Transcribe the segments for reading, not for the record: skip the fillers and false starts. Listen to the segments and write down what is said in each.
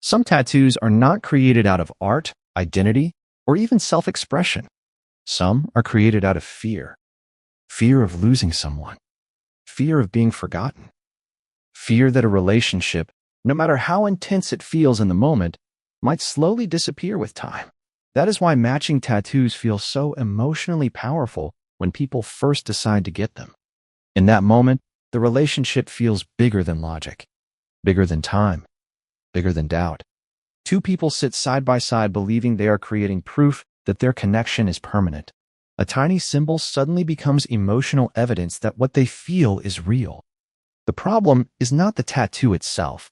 Some tattoos are not created out of art, identity, or even self-expression. Some are created out of fear. Fear of losing someone. Fear of being forgotten. Fear that a relationship, no matter how intense it feels in the moment, might slowly disappear with time. That is why matching tattoos feel so emotionally powerful when people first decide to get them. In that moment, the relationship feels bigger than logic, bigger than time, bigger than doubt. Two people sit side by side believing they are creating proof that their connection is permanent. A tiny symbol suddenly becomes emotional evidence that what they feel is real. The problem is not the tattoo itself.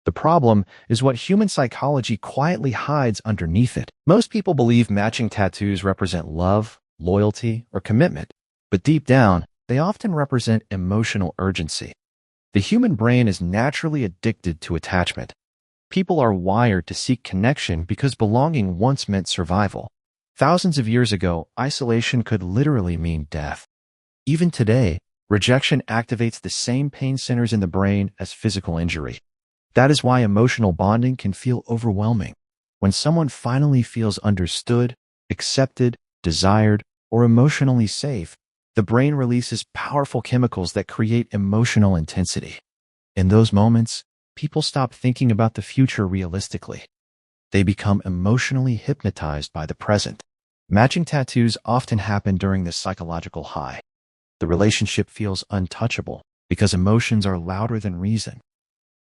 The problem is what human psychology quietly hides underneath it. Most people believe matching tattoos represent love, loyalty, or commitment, but deep down, they often represent emotional urgency. The human brain is naturally addicted to attachment. People are wired to seek connection because belonging once meant survival. Thousands of years ago, isolation could literally mean death. Even today, rejection activates the same pain centers in the brain as physical injury. That is why emotional bonding can feel overwhelming. When someone finally feels understood, accepted, desired, or emotionally safe, the brain releases powerful chemicals that create emotional intensity. In those moments, people stop thinking about the future realistically. They become emotionally hypnotized by the present. Matching tattoos often happen during this psychological high. The relationship feels untouchable because emotions are louder than reason.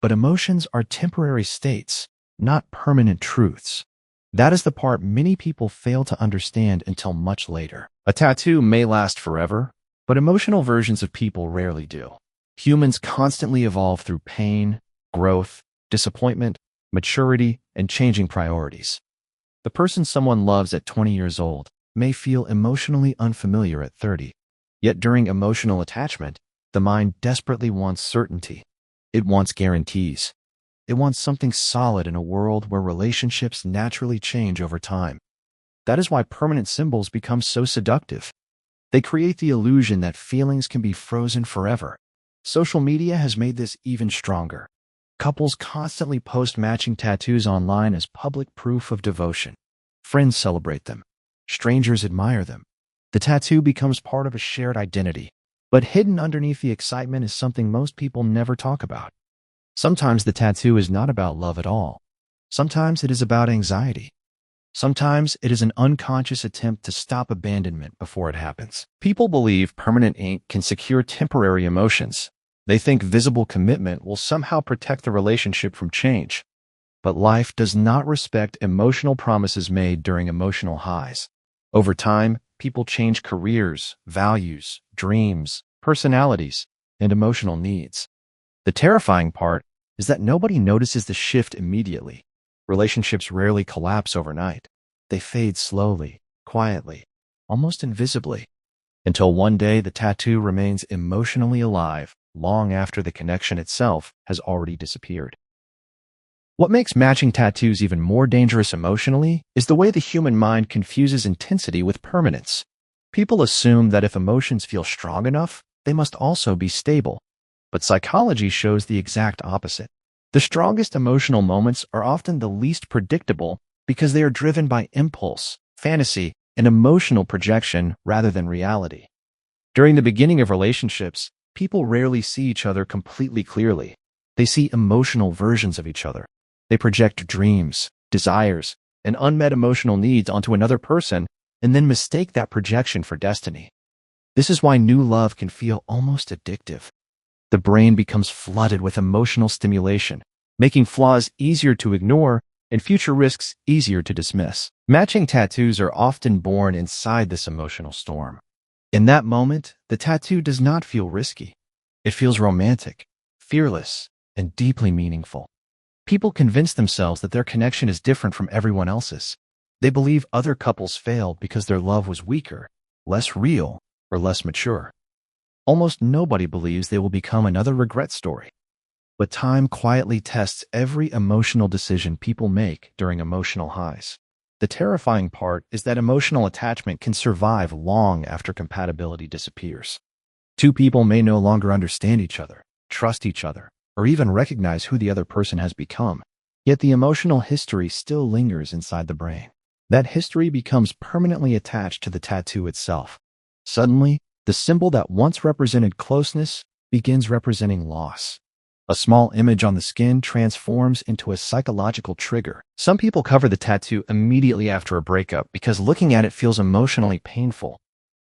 But emotions are temporary states, not permanent truths. That is the part many people fail to understand until much later. A tattoo may last forever, but emotional versions of people rarely do. Humans constantly evolve through pain, growth, disappointment, maturity, and changing priorities. The person someone loves at 20 years old may feel emotionally unfamiliar at 30. Yet during emotional attachment, the mind desperately wants certainty. It wants guarantees. It wants something solid in a world where relationships naturally change over time. That is why permanent symbols become so seductive. They create the illusion that feelings can be frozen forever. Social media has made this even stronger. Couples constantly post matching tattoos online as public proof of devotion. Friends celebrate them. Strangers admire them. The tattoo becomes part of a shared identity. But hidden underneath the excitement is something most people never talk about. Sometimes the tattoo is not about love at all. Sometimes it is about anxiety. Sometimes it is an unconscious attempt to stop abandonment before it happens. People believe permanent ink can secure temporary emotions. They think visible commitment will somehow protect the relationship from change. But life does not respect emotional promises made during emotional highs. Over time, people change careers, values, dreams, personalities, and emotional needs. The terrifying part is that nobody notices the shift immediately. Relationships rarely collapse overnight. They fade slowly, quietly, almost invisibly, until one day the tattoo remains emotionally alive long after the connection itself has already disappeared. What makes matching tattoos even more dangerous emotionally is the way the human mind confuses intensity with permanence. People assume that if emotions feel strong enough, they must also be stable. But psychology shows the exact opposite. The strongest emotional moments are often the least predictable because they are driven by impulse, fantasy, and emotional projection rather than reality. During the beginning of relationships, people rarely see each other completely clearly. They see emotional versions of each other. They project dreams, desires, and unmet emotional needs onto another person and then mistake that projection for destiny. This is why new love can feel almost addictive. The brain becomes flooded with emotional stimulation, making flaws easier to ignore and future risks easier to dismiss. Matching tattoos are often born inside this emotional storm. In that moment, the tattoo does not feel risky. It feels romantic, fearless, and deeply meaningful. People convince themselves that their connection is different from everyone else's. They believe other couples failed because their love was weaker, less real, or less mature. Almost nobody believes they will become another regret story. But time quietly tests every emotional decision people make during emotional highs. The terrifying part is that emotional attachment can survive long after compatibility disappears. Two people may no longer understand each other, trust each other, or even recognize who the other person has become. Yet the emotional history still lingers inside the brain. That history becomes permanently attached to the tattoo itself. Suddenly, the symbol that once represented closeness begins representing loss. A small image on the skin transforms into a psychological trigger. Some people cover the tattoo immediately after a breakup because looking at it feels emotionally painful.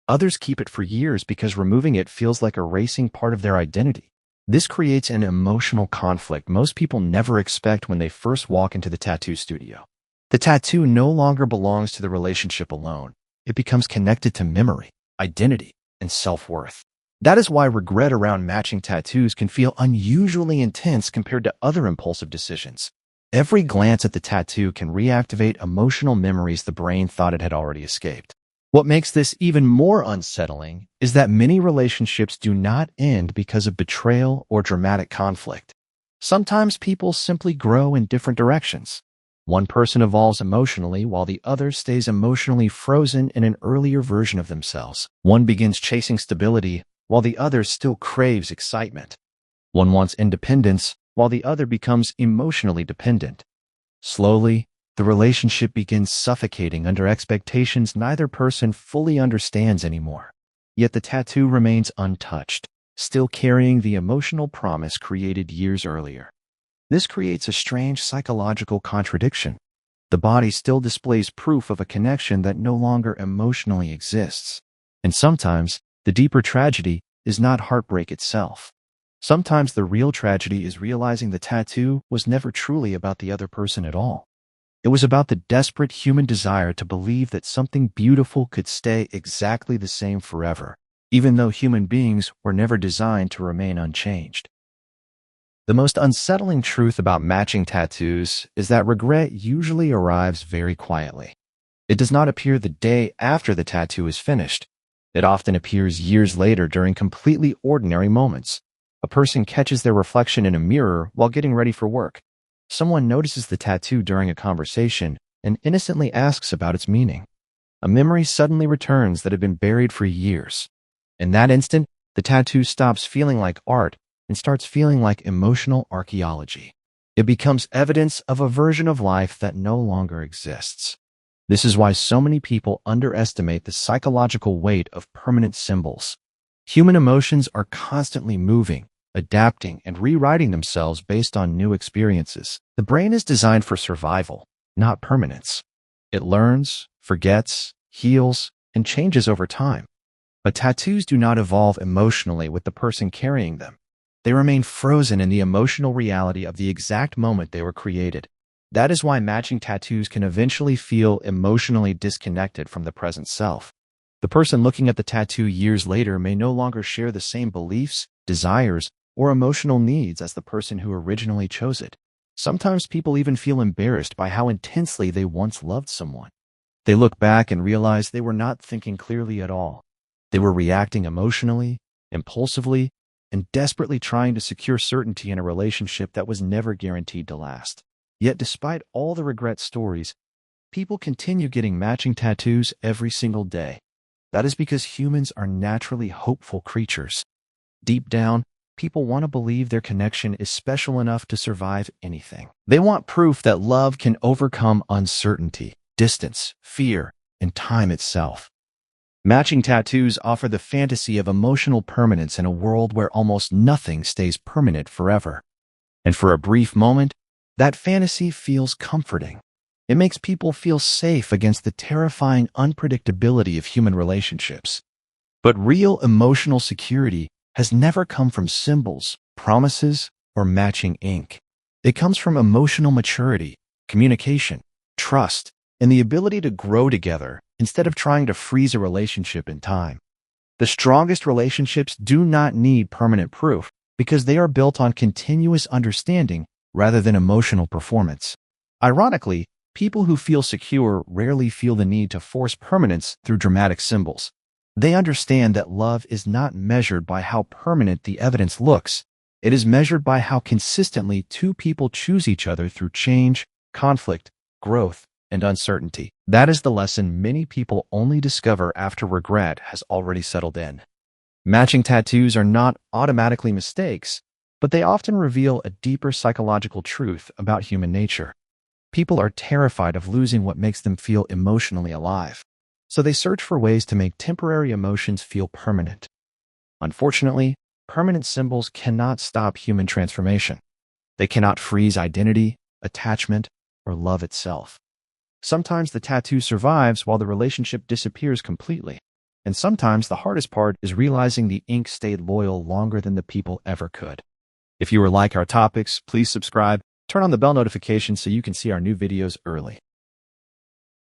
Others keep it for years because removing it feels like erasing part of their identity. This creates an emotional conflict most people never expect when they first walk into the tattoo studio. The tattoo no longer belongs to the relationship alone. It becomes connected to memory, identity, and self-worth. That is why regret around matching tattoos can feel unusually intense compared to other impulsive decisions. Every glance at the tattoo can reactivate emotional memories the brain thought it had already escaped. What makes this even more unsettling is that many relationships do not end because of betrayal or dramatic conflict. Sometimes people simply grow in different directions. One person evolves emotionally while the other stays emotionally frozen in an earlier version of themselves. One begins chasing stability while the other still craves excitement. One wants independence while the other becomes emotionally dependent. Slowly, the relationship begins suffocating under expectations neither person fully understands anymore. Yet the tattoo remains untouched, still carrying the emotional promise created years earlier. This creates a strange psychological contradiction. The body still displays proof of a connection that no longer emotionally exists. And sometimes, the deeper tragedy is not heartbreak itself. Sometimes the real tragedy is realizing the tattoo was never truly about the other person at all. It was about the desperate human desire to believe that something beautiful could stay exactly the same forever, even though human beings were never designed to remain unchanged. The most unsettling truth about matching tattoos is that regret usually arrives very quietly. It does not appear the day after the tattoo is finished. It often appears years later during completely ordinary moments. A person catches their reflection in a mirror while getting ready for work. Someone notices the tattoo during a conversation and innocently asks about its meaning. A memory suddenly returns that had been buried for years. In that instant, the tattoo stops feeling like art and starts feeling like emotional archaeology. It becomes evidence of a version of life that no longer exists. This is why so many people underestimate the psychological weight of permanent symbols. Human emotions are constantly moving, adapting, and rewriting themselves based on new experiences. The brain is designed for survival, not permanence. It learns, forgets, heals, and changes over time. But tattoos do not evolve emotionally with the person carrying them. They remain frozen in the emotional reality of the exact moment they were created. That is why matching tattoos can eventually feel emotionally disconnected from the present self. The person looking at the tattoo years later may no longer share the same beliefs, desires, or emotional needs as the person who originally chose it. Sometimes people even feel embarrassed by how intensely they once loved someone. They look back and realize they were not thinking clearly at all. They were reacting emotionally, impulsively, and desperately trying to secure certainty in a relationship that was never guaranteed to last. Yet despite all the regret stories, people continue getting matching tattoos every single day. That is because humans are naturally hopeful creatures. Deep down, people want to believe their connection is special enough to survive anything. They want proof that love can overcome uncertainty, distance, fear, and time itself. Matching tattoos offer the fantasy of emotional permanence in a world where almost nothing stays permanent forever. And for a brief moment, that fantasy feels comforting. It makes people feel safe against the terrifying unpredictability of human relationships. But real emotional security has never come from symbols, promises, or matching ink. It comes from emotional maturity, communication, trust, and the ability to grow together instead of trying to freeze a relationship in time. The strongest relationships do not need permanent proof because they are built on continuous understanding rather than emotional performance. Ironically, people who feel secure rarely feel the need to force permanence through dramatic symbols. They understand that love is not measured by how permanent the evidence looks. It is measured by how consistently two people choose each other through change, conflict, growth, and uncertainty. That is the lesson many people only discover after regret has already settled in. Matching tattoos are not automatically mistakes. but they often reveal a deeper psychological truth about human nature. People are terrified of losing what makes them feel emotionally alive, so they search for ways to make temporary emotions feel permanent. Unfortunately, permanent symbols cannot stop human transformation. They cannot freeze identity, attachment, or love itself. Sometimes the tattoo survives while the relationship disappears completely. And sometimes the hardest part is realizing the ink stayed loyal longer than the people ever could. If you like our topics, please subscribe, turn on the bell notification so you can see our new videos early.